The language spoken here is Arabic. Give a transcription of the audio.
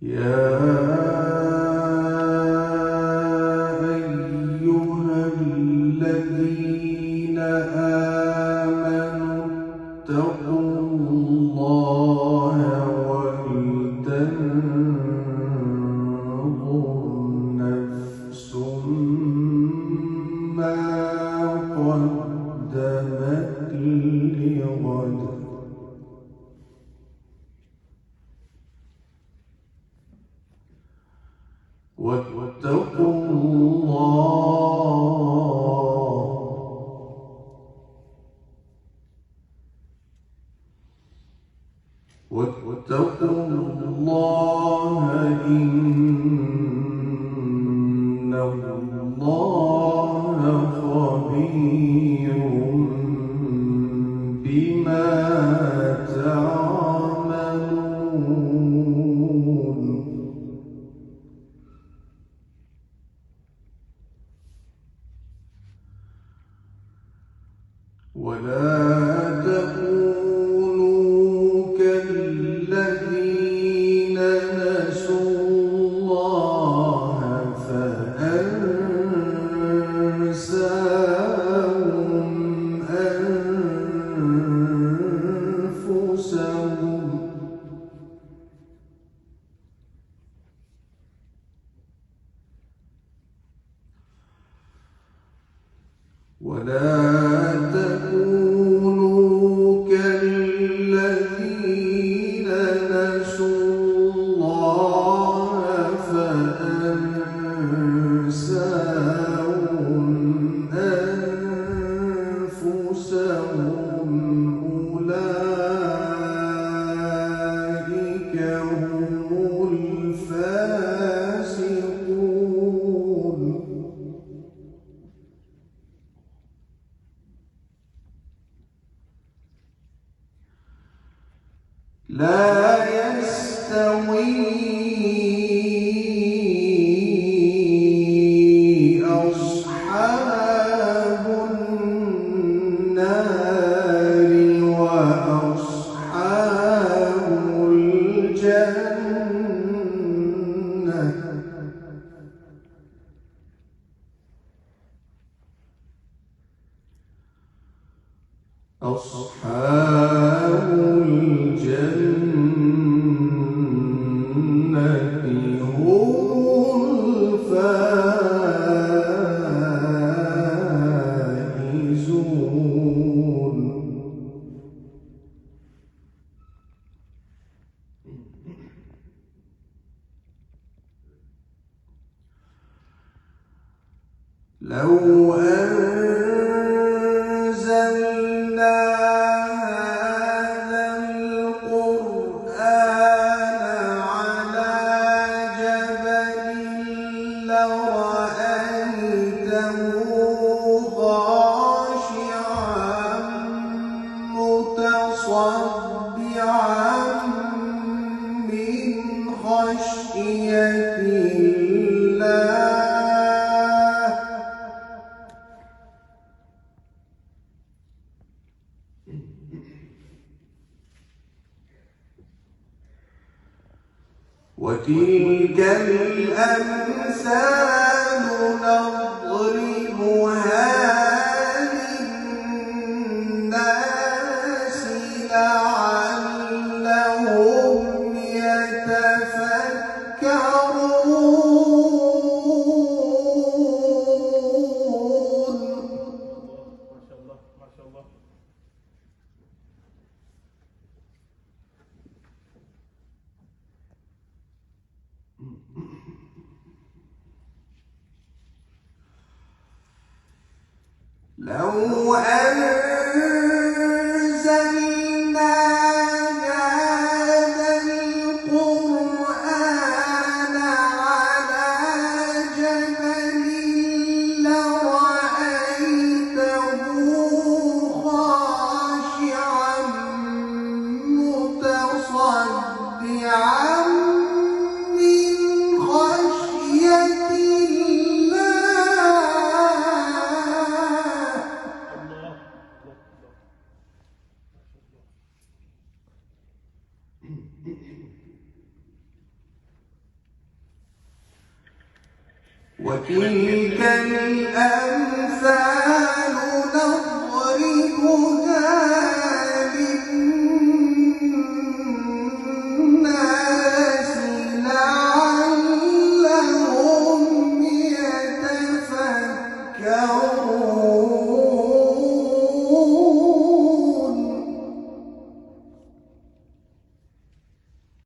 يا أيها الذين آمنوا اتقوا الله ولتنظر نفس ما قدمت لغد واتقوا الله إن الله خبير بما تعملون ولا تكونوا كالذين نسوا الله فأنساهم أنفسهم ولا تكونوا كالذين نسوا الله فأنساهم أنفسهم أولئك هم الفاسقون لا يستوي أصحاب النار وأصحاب الجنة أصحاب الجنة هم الفائزون لو أنزلنا هذا القرآن على جبل لرأيته خاشعا متصدعا من خشية الله وتلك الأمثال نضربها للناس لعلهم يتفكرون. ما شاء الله. لو أنزلنا هذا القرآن على جبل لرأيته خاشعا متصدعا من خشية وتلك الأمثال نضربها للناس لعلهم يتفكرون